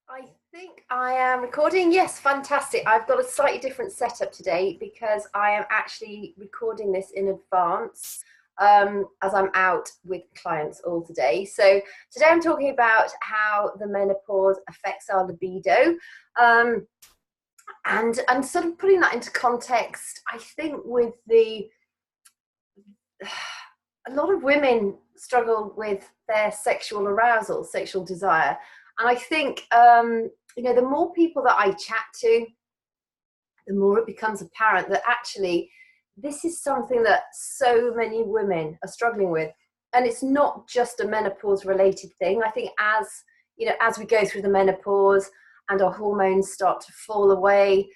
I think I am recording. Yes, fantastic. I've got a slightly different setup today because I am actually recording this in advance as I'm out with clients all today. So today I'm talking about how the menopause affects our libido, um, and sort of putting that into context. I think with the a lot of women struggle with their sexual arousal, sexual desire, and I think the more people that I chat to, the more it becomes apparent that actually this is something that so many women are struggling with, and it's not just a menopause related thing. I think as we go through the menopause and our hormones start to fall away,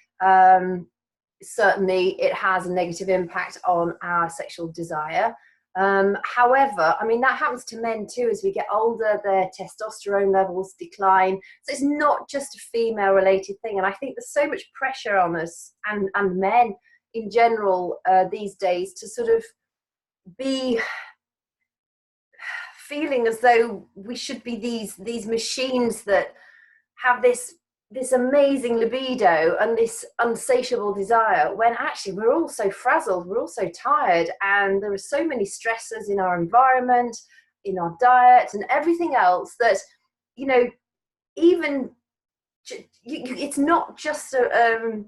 certainly it has a negative impact on our sexual desire. However, I mean, that happens to men too. As we get older, their testosterone levels decline. So it's not just a female related thing. And I think there's so much pressure on us and men in general these days to sort of be feeling as though we should be these machines that have this amazing libido and this unsatiable desire, when actually we're all so frazzled, we're all so tired, and there are so many stressors in our environment, in our diet and everything else that, you know, even it's not just a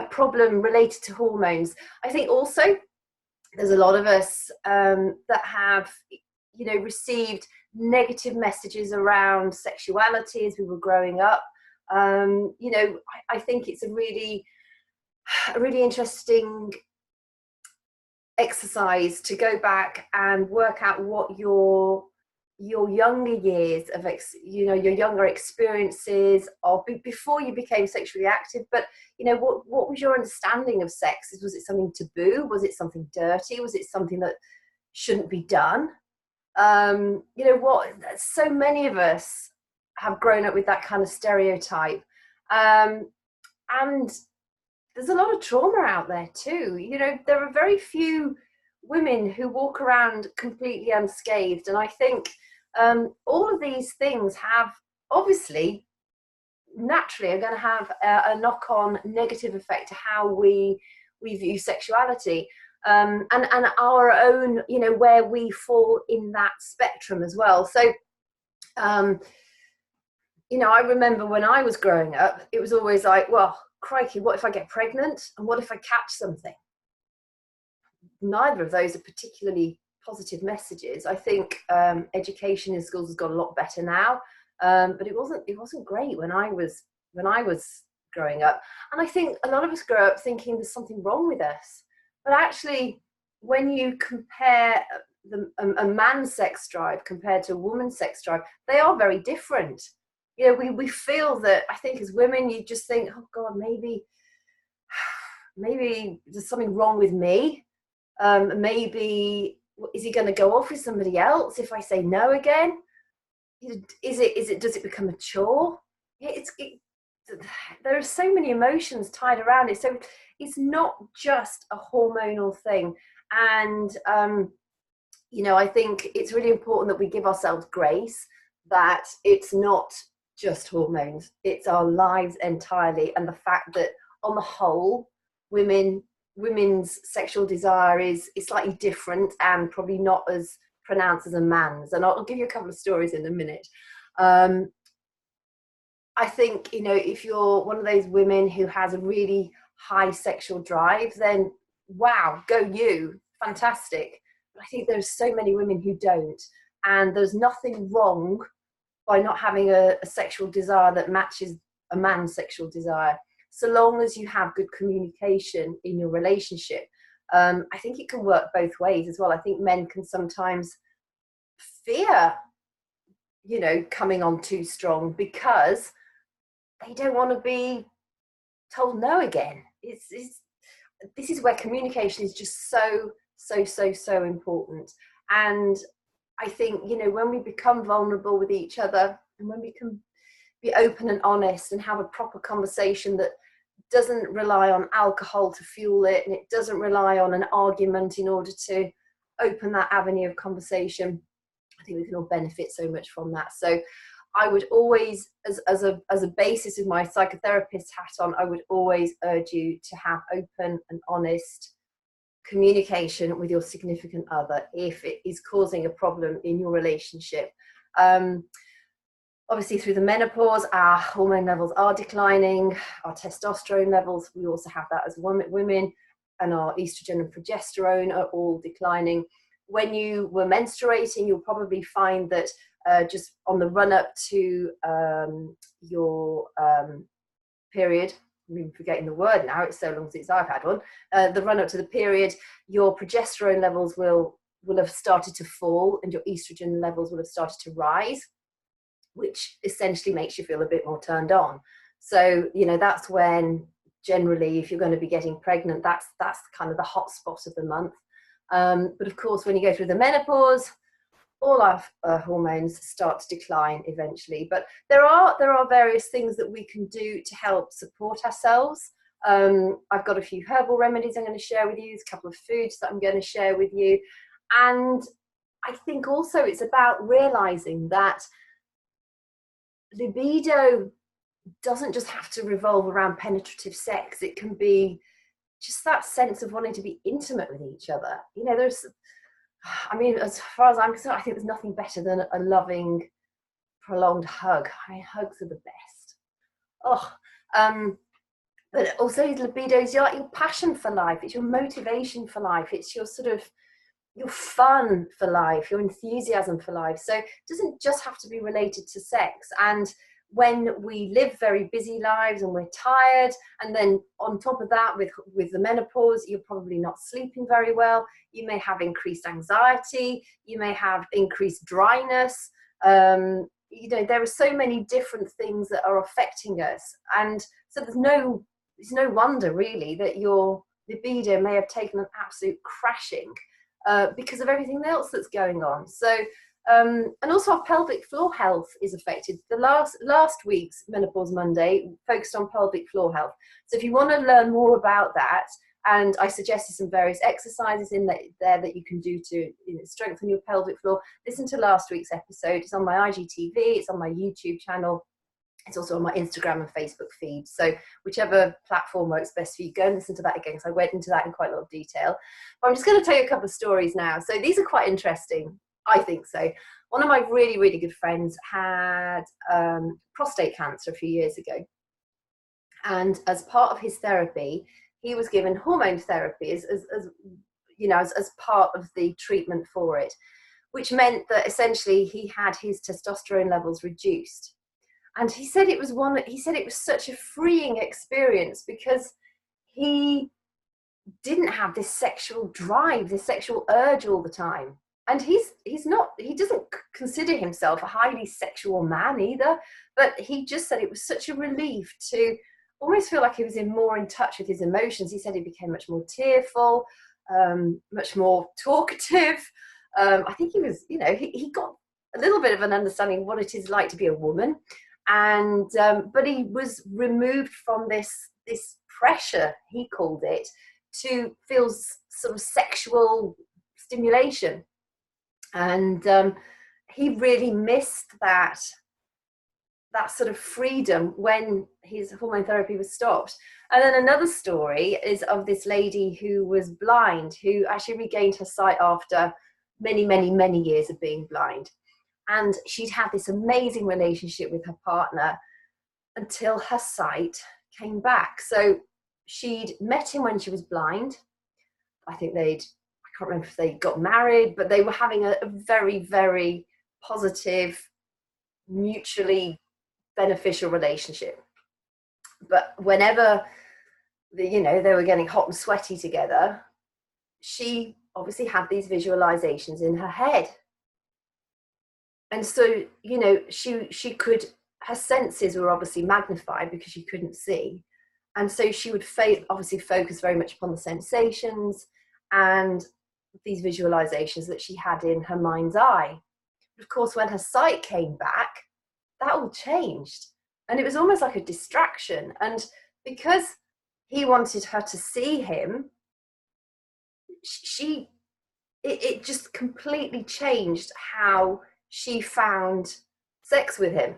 problem related to hormones. I think also there's a lot of us that have, received negative messages around sexuality as we were growing up. I think it's a really interesting exercise to go back and work out what your younger years of your younger experiences of before you became sexually active. But what was your understanding of sex? Was it something taboo? Was it something dirty? Was it something that shouldn't be done? What so many of us have grown up with that kind of stereotype, and there's a lot of trauma out there too. There are very few women who walk around completely unscathed, and I think all of these things have obviously naturally are going to have a knock-on negative effect to how we view sexuality, and our own, where we fall in that spectrum as well. So um, I remember when I was growing up, it was always like, well, crikey, what if I get pregnant? And what if I catch something? Neither of those are particularly positive messages. I think education in schools has got a lot better now, but it wasn't great when I was growing up. And I think a lot of us grow up thinking there's something wrong with us, but actually, when you compare a man's sex drive compared to a woman's sex drive, they are very different. We feel that, I think as women, you just think, oh God, maybe there's something wrong with me. Maybe is he going to go off with somebody else if I say no again? Does it become a chore? There are so many emotions tied around it. So it's not just a hormonal thing. And I think it's really important that we give ourselves grace, that it's not just hormones, it's our lives entirely, and the fact that on the whole, women's sexual desire is slightly different and probably not as pronounced as a man's. And I'll give you a couple of stories in a minute. I think, if you're one of those women who has a really high sexual drive, then wow, go you, fantastic. But I think there's so many women who don't, and there's nothing wrong by not having a sexual desire that matches a man's sexual desire, so long as you have good communication in your relationship. I think it can work both ways as well. I think men can sometimes fear, coming on too strong because they don't want to be told no again. This is where communication is just so important. And I think, when we become vulnerable with each other, and when we can be open and honest and have a proper conversation that doesn't rely on alcohol to fuel it, and it doesn't rely on an argument in order to open that avenue of conversation, I think we can all benefit so much from that. So I would always, as a basis of my psychotherapist hat on, I would always urge you to have open and honest communication with your significant other if it is causing a problem in your relationship. Obviously, through the menopause, our hormone levels are declining, our testosterone levels, we also have that as women, and our estrogen and progesterone are all declining. When you were menstruating, you'll probably find that just on the run up to your period, I'm forgetting the word now, it's so long since I've had one, the run up to the period, your progesterone levels will have started to fall and your estrogen levels will have started to rise, which essentially makes you feel a bit more turned on. So, you know, that's when generally, if you're going to be getting pregnant, that's kind of the hot spot of the month. But of course, when you go through the menopause, all our hormones start to decline eventually. But there are various things that we can do to help support ourselves. I've got a few herbal remedies I'm going to share with you, a couple of foods that I'm going to share with you. And I think also it's about realizing that libido doesn't just have to revolve around penetrative sex. It can be just that sense of wanting to be intimate with each other. You know, I mean, as far as I'm concerned, I think there's nothing better than a loving, prolonged hug. I mean, hugs are the best. But also libido is your passion for life. It's your motivation for life. It's your sort of your fun for life, your enthusiasm for life. So it doesn't just have to be related to sex. And when we live very busy lives and we're tired, and then on top of that with the menopause, you're probably not sleeping very well, you may have increased anxiety, you may have increased dryness, you know, there are so many different things that are affecting us. And so there's no wonder really that your libido may have taken an absolute crashing because of everything else that's going on. So, and also our pelvic floor health is affected. The last week's Menopause Monday focused on pelvic floor health. So if you want to learn more about that, and I suggested some various exercises in there that you can do to strengthen your pelvic floor, listen to last week's episode. It's on my IGTV, it's on my YouTube channel. It's also on my Instagram and Facebook feed. So whichever platform works best for you, go and listen to that again, because I went into that in quite a lot of detail. But I'm just going to tell you a couple of stories now. So these are quite interesting, I think so. One of my really, really good friends had prostate cancer a few years ago. And as part of his therapy, he was given hormone therapy as part of the treatment for it, which meant that essentially he had his testosterone levels reduced. And he said it was such a freeing experience because he didn't have this sexual drive, this sexual urge all the time. And he doesn't consider himself a highly sexual man either, but he just said it was such a relief to almost feel like he was more in touch with his emotions. He said he became much more tearful, much more talkative. I think he was, he got a little bit of an understanding of what it is like to be a woman. And but he was removed from this pressure, he called it, to feel sort of sexual stimulation. And he really missed that sort of freedom when his hormone therapy was stopped. And then another story is of this lady who was blind, who actually regained her sight after many, many, many years of being blind. And she'd had this amazing relationship with her partner until her sight came back. So she'd met him when she was blind. I can't remember if they got married, but they were having a very, very positive, mutually beneficial relationship. But whenever they were getting hot and sweaty together, she obviously had these visualizations in her head. And so, she could, her senses were obviously magnified because she couldn't see. And so she would obviously focus very much upon the sensations and these visualizations that she had in her mind's eye. Of course, when her sight came back, that all changed. And it was almost like a distraction. And because he wanted her to see him, it just completely changed how she found sex with him.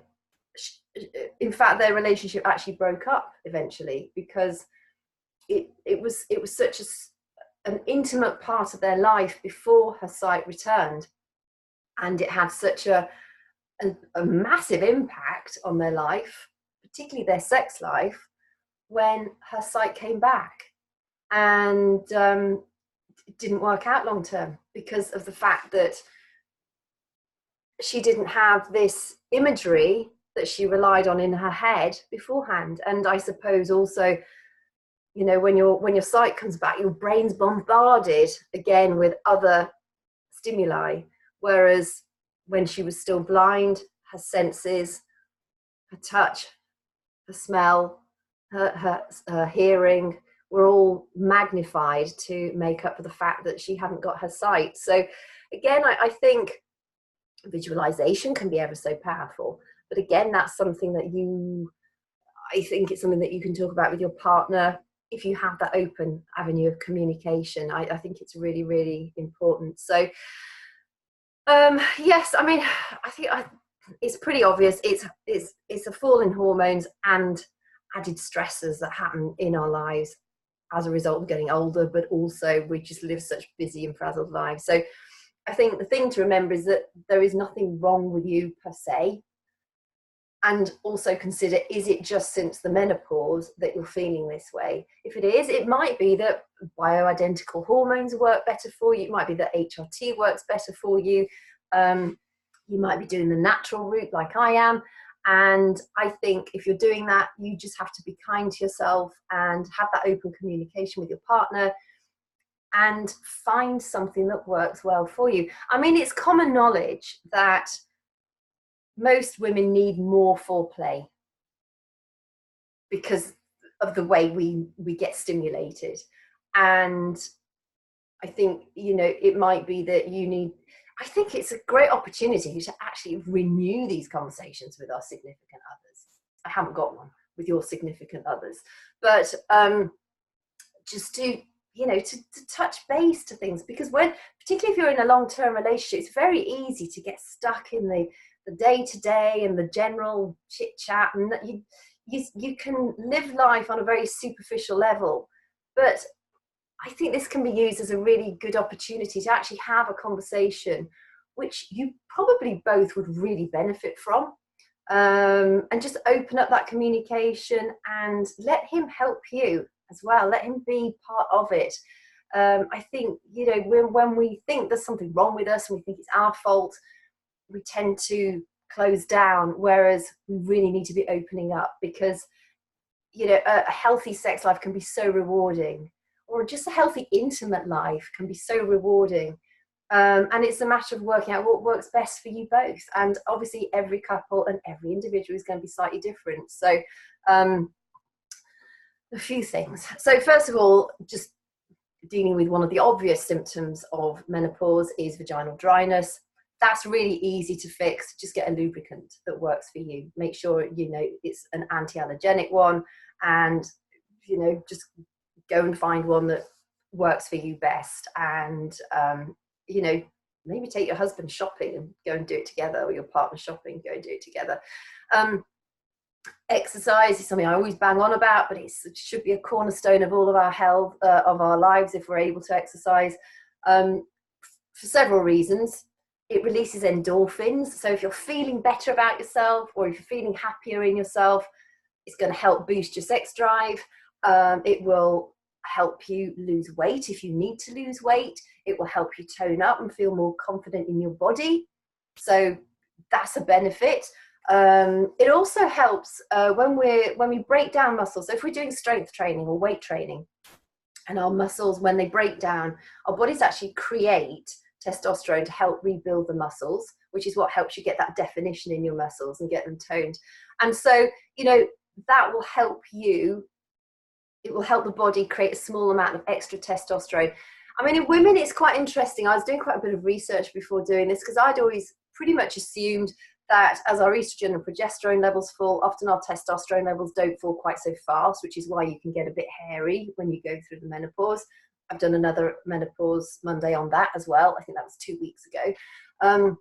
In fact, their relationship actually broke up eventually because it was such an intimate part of their life before her sight returned, and it had such a massive impact on their life, particularly their sex life, when her sight came back. And it didn't work out long term because of the fact that she didn't have this imagery that she relied on in her head beforehand. And I suppose also, you know, when your sight comes back, your brain's bombarded again with other stimuli, whereas when she was still blind, her senses, her touch, her smell, her hearing were all magnified to make up for the fact that she hadn't got her sight. So again, I think visualization can be ever so powerful, but again, that's something that I think it's something that you can talk about with your partner if you have that open avenue of communication. I think it's really, really important. So yes, I mean, I think it's pretty obvious. It's a fall in hormones and added stressors that happen in our lives as a result of getting older, but also we just live such busy and frazzled lives. So I think the thing to remember is that there is nothing wrong with you per se. And also consider, is it just since the menopause that you're feeling this way? If it is, it might be that bioidentical hormones work better for you. It might be that HRT works better for you. You might be doing the natural route like I am. And I think if you're doing that, you just have to be kind to yourself and have that open communication with your partner and find something that works well for you. I mean, it's common knowledge that most women need more foreplay because of the way we get stimulated. And I think, you know, it might be that I think it's a great opportunity to actually renew these conversations with our significant others. I haven't got one with your significant others, but just to, you know, to touch base to things, because particularly if you're in a long-term relationship, it's very easy to get stuck in the day-to-day and the general chit-chat, and that you can live life on a very superficial level. But I think this can be used as a really good opportunity to actually have a conversation which you probably both would really benefit from, and just open up that communication and let him help you as well. Let him be part of it. I think, you know, when we think there's something wrong with us and we think it's our fault, we tend to close down, whereas we really need to be opening up, because, you know, a healthy sex life can be so rewarding, or just a healthy intimate life can be so rewarding. And it's a matter of working out what works best for you both. And obviously every couple and every individual is going to be slightly different. So a few things. So first of all, just dealing with one of the obvious symptoms of menopause is vaginal dryness. That's really easy to fix. Just get a lubricant that works for you. Make sure, you know, it's an anti-allergenic one, and, you know, just go and find one that works for you best. And, you know, maybe take your husband shopping and go and do it together, or your partner shopping, go and do it together. Exercise is something I always bang on about, but it should be a cornerstone of all of our health, of our lives, if we're able to exercise, for several reasons. It releases endorphins. So if you're feeling better about yourself, or if you're feeling happier in yourself, it's going to help boost your sex drive. It will help you lose weight if you need to lose weight. It will help you tone up and feel more confident in your body. So that's a benefit. It also helps when we break down muscles. So if we're doing strength training or weight training, and our muscles, when they break down, our bodies actually create testosterone to help rebuild the muscles, which is what helps you get that definition in your muscles and get them toned. And so, you know, that will help you. It will help the body create a small amount of extra testosterone. I mean, in women, it's quite interesting. I was doing quite a bit of research before doing this, because I'd always pretty much assumed that as our estrogen and progesterone levels fall, often our testosterone levels don't fall quite so fast, which is why you can get a bit hairy when you go through the menopause. I've done another Menopause Monday on that as well. I think that was 2 weeks ago.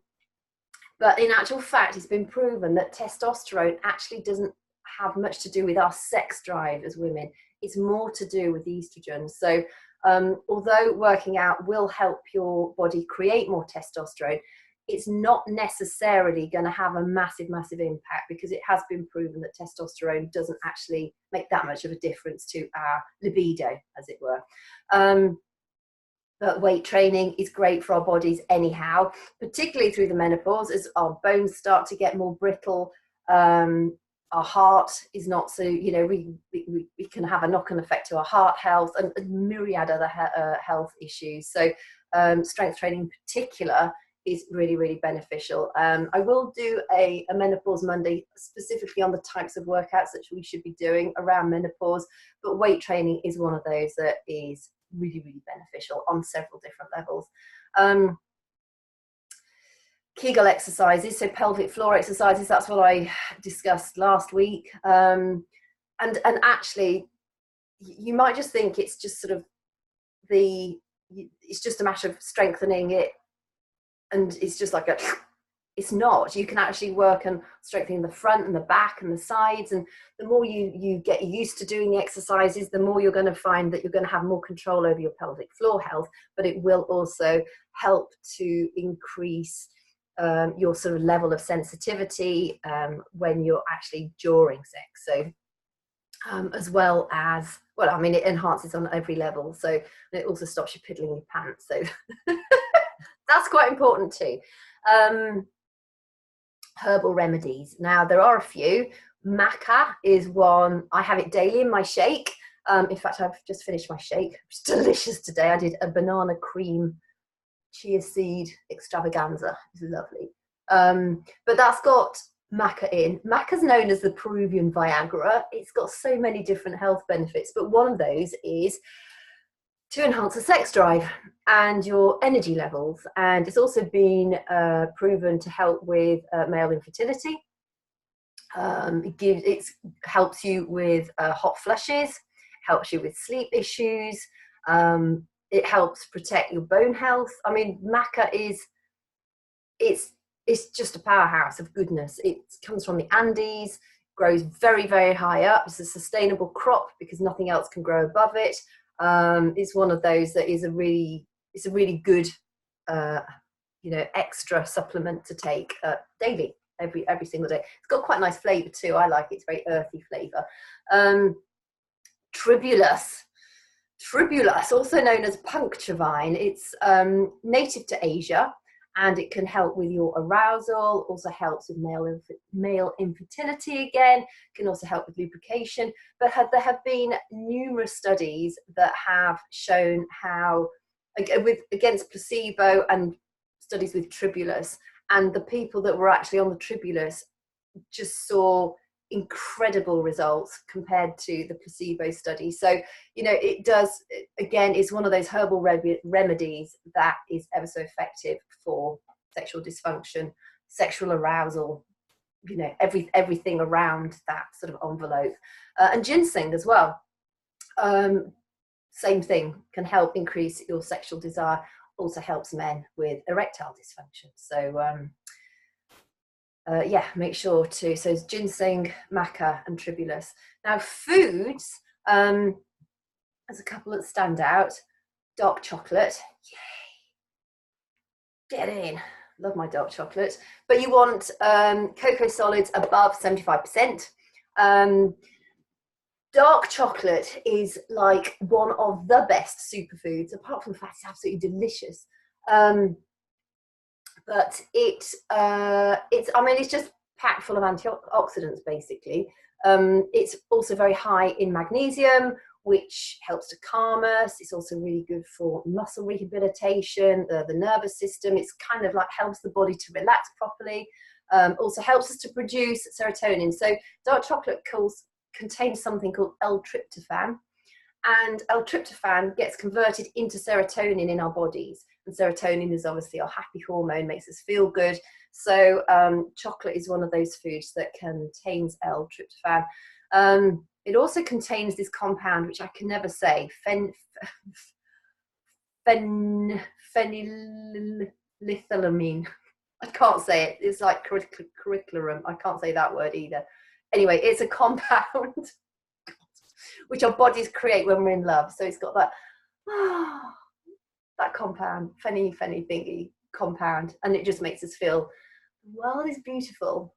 But in actual fact, it's been proven that testosterone actually doesn't have much to do with our sex drive as women. It's more to do with estrogen. So although working out will help your body create more testosterone, it's not necessarily going to have a massive impact, because it has been proven that testosterone doesn't actually make that much of a difference to our libido, as it were. But weight training is great for our bodies anyhow, particularly through the menopause, as our bones start to get more brittle. Our heart is not so, you know, we can have a knock-on effect to our heart health and a myriad other health issues. So strength training in particular is really beneficial. I will do a Menopause Monday specifically on the types of workouts that we should be doing around menopause, but weight training is one of those that is really beneficial on several different levels. Kegel exercises, so pelvic floor exercises, that's what I discussed last week. And actually, you might just think it's just sort of it's just a matter of strengthening it, and it's just like it's not. You can actually work on strengthening the front and the back and the sides, and the more you get used to doing the exercises, the more you're going to find that you're going to have more control over your pelvic floor health, but it will also help to increase your sort of level of sensitivity when you're actually during sex. So as well as, well, I mean, it enhances on every level. So it also stops you piddling your pants. So that's quite important too. Herbal remedies. Now, there are a few. Maca is one. I have it daily in my shake. In fact, I've just finished my shake. It's delicious today. I did a banana cream chia seed extravaganza. It's lovely. But that's got maca in. Maca's known as the Peruvian Viagra. It's got so many different health benefits, but one of those is to enhance the sex drive and your energy levels. And it's also been proven to help with male infertility. It helps you with hot flushes, helps you with sleep issues. It helps protect your bone health. I mean, maca it's just a powerhouse of goodness. It comes from the Andes, grows very high up. It's a sustainable crop because nothing else can grow above it. It's one of those that is a really good extra supplement to take daily, every single day. It's got quite a nice flavor too. I like it. It's very earthy flavor. Tribulus, also known as puncture vine. It's native to Asia, and it can help with your arousal, also helps with male infertility again, can also help with lubrication. But there have been numerous studies that have shown how, against placebo and studies with tribulus, and the people that were actually on the tribulus just saw incredible results compared to the placebo study. So, it does, again, it's one of those herbal remedies that is ever so effective for sexual dysfunction, sexual arousal, everything around that sort of envelope. And ginseng as well. Same thing, can help increase your sexual desire, also helps men with erectile dysfunction. So, make sure to, so it's ginseng, maca and tribulus. Now foods, there's a couple that stand out. Dark chocolate, yay, get in, love my dark chocolate. But you want cocoa solids above 75%. Dark chocolate is like one of the best superfoods, apart from the fact it's absolutely delicious. But it's just packed full of antioxidants, basically. It's also very high in magnesium, which helps to calm us. It's also really good for muscle rehabilitation, the nervous system. It's kind of like helps the body to relax properly. Also helps us to produce serotonin. So dark chocolate contains something called L-tryptophan, and L-tryptophan gets converted into serotonin in our bodies. And serotonin is obviously our happy hormone, makes us feel good. So chocolate is one of those foods that contains L-tryptophan. It also contains this compound, which I can never say, phenylethylamine. I can't say it. It's like curriculum. I can't say that word either. Anyway, it's a compound which our bodies create when we're in love. So it's got that, that compound, fenny thingy compound, and it just makes us feel the world is beautiful.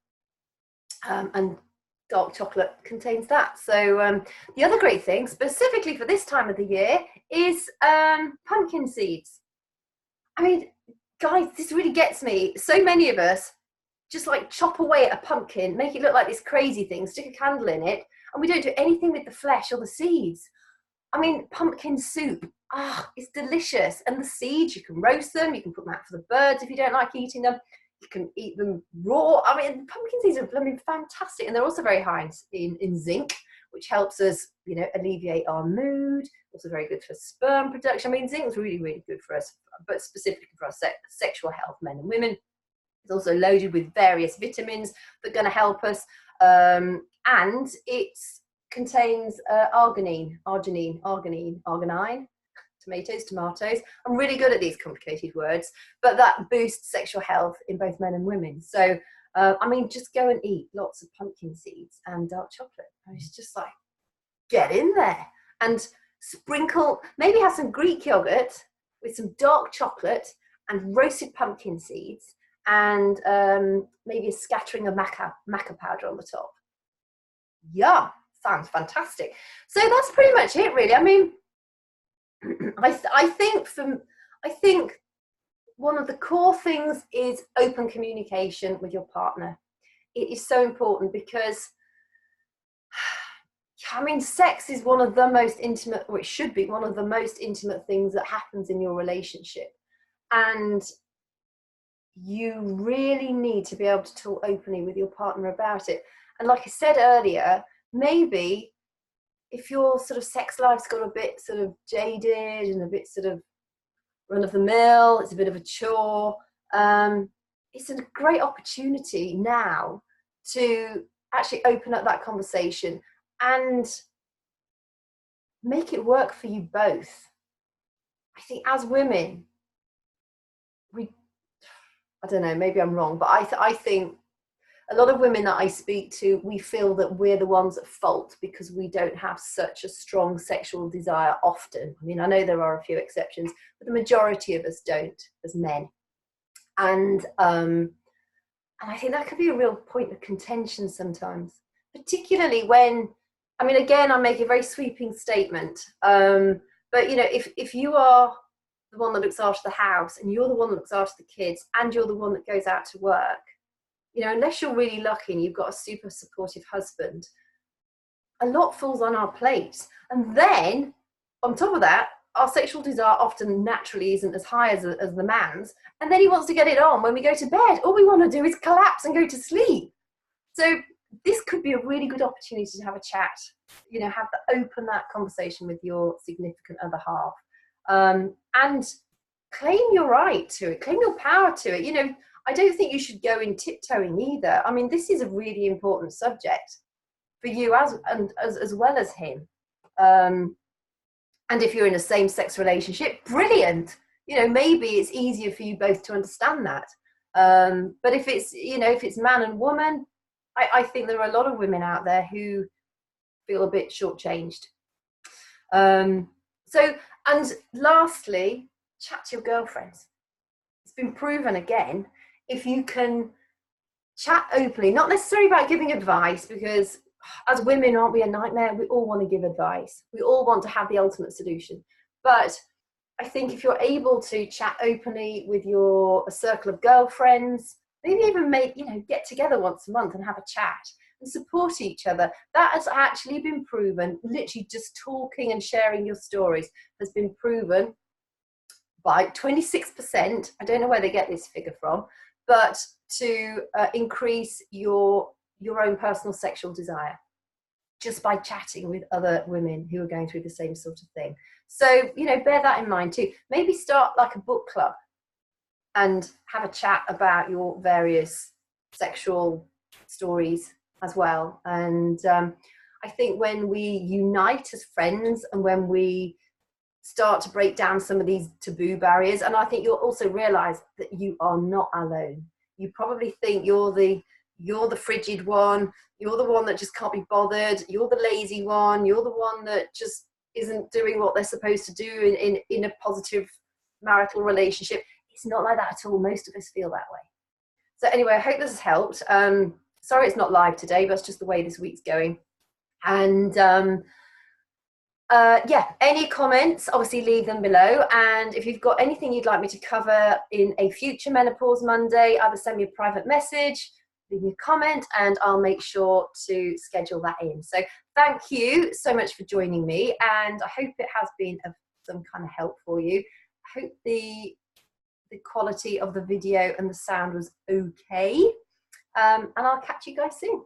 And dark chocolate contains that. So the other great thing, specifically for this time of the year, is pumpkin seeds. I mean, guys, this really gets me. So many of us just like chop away at a pumpkin, make it look like this crazy thing, stick a candle in it, and we don't do anything with the flesh or the seeds. I mean, pumpkin soup, it's delicious. And the seeds, you can roast them, you can put them out for the birds if you don't like eating them. You can eat them raw. I mean, pumpkin seeds are fantastic, and they're also very high in zinc, which helps us, you know, alleviate our mood. Also very good for sperm production. I mean, zinc's really, really good for us, but specifically for our sexual health, men and women. It's also loaded with various vitamins that are going to help us, and it contains arginine. Tomatoes. I'm really good at these complicated words, but that boosts sexual health in both men and women. So, I mean, just go and eat lots of pumpkin seeds and dark chocolate. It's just like, get in there and sprinkle, maybe have some Greek yogurt with some dark chocolate and roasted pumpkin seeds, and maybe a scattering of maca powder on the top. Yum, sounds fantastic. So that's pretty much it, really. I mean, I think one of the core things is open communication with your partner. It is so important because, I mean, sex is one of the most intimate, or it should be one of the most intimate things that happens in your relationship. And you really need to be able to talk openly with your partner about it. And like I said earlier, maybe if your sort of sex life's got a bit sort of jaded and a bit sort of run of the mill, it's a bit of a chore, it's a great opportunity now to actually open up that conversation and make it work for you both. I think as women, I don't know, maybe I'm wrong, but I think a lot of women that I speak to, we feel that we're the ones at fault because we don't have such a strong sexual desire often. I mean, I know there are a few exceptions, but the majority of us don't as men. And I think that could be a real point of contention sometimes, particularly when, I mean, again, I make a very sweeping statement, but, you know, if you are the one that looks after the house and you're the one that looks after the kids and you're the one that goes out to work, you know, unless you're really lucky and you've got a super supportive husband, a lot falls on our plates. And then on top of that, our sexual desire often naturally isn't as high as the man's. And then he wants to get it on when we go to bed. All we want to do is collapse and go to sleep. So this could be a really good opportunity to have a chat, you know, open that conversation with your significant other half, and claim your right to it, claim your power to it. You know, I don't think you should go in tiptoeing either. I mean, this is a really important subject for you as well as him. And if you're in a same-sex relationship, brilliant. You know, maybe it's easier for you both to understand that. But if it's, you know, if it's man and woman, I think there are a lot of women out there who feel a bit shortchanged. So, and lastly, chat to your girlfriends. It's been proven again, if you can chat openly, not necessarily about giving advice, because as women, aren't we a nightmare? We all want to give advice. We all want to have the ultimate solution. But I think if you're able to chat openly with a circle of girlfriends, maybe even get together once a month and have a chat and support each other. That has actually been proven. Literally just talking and sharing your stories has been proven by 26%. I don't know where they get this figure from, but to increase your own personal sexual desire just by chatting with other women who are going through the same sort of thing. So, you know, bear that in mind too. Maybe start like a book club and have a chat about your various sexual stories as well. And I think when we unite as friends and when we start to break down some of these taboo barriers, and I think you'll also realize that you are not alone. You probably think you're the frigid one, you're the one that just can't be bothered, you're the lazy one, you're the one that just isn't doing what they're supposed to do in a positive marital relationship. It's not like that at all. Most of us feel that way. So anyway, I hope this has helped. Sorry it's not live today, but it's just the way this week's going. And yeah, any comments, obviously leave them below. And if you've got anything you'd like me to cover in a future Menopause Monday, either send me a private message, leave me a comment, and I'll make sure to schedule that in. So thank you so much for joining me, and I hope it has been of some kind of help for you. I hope the quality of the video and the sound was okay. And I'll catch you guys soon.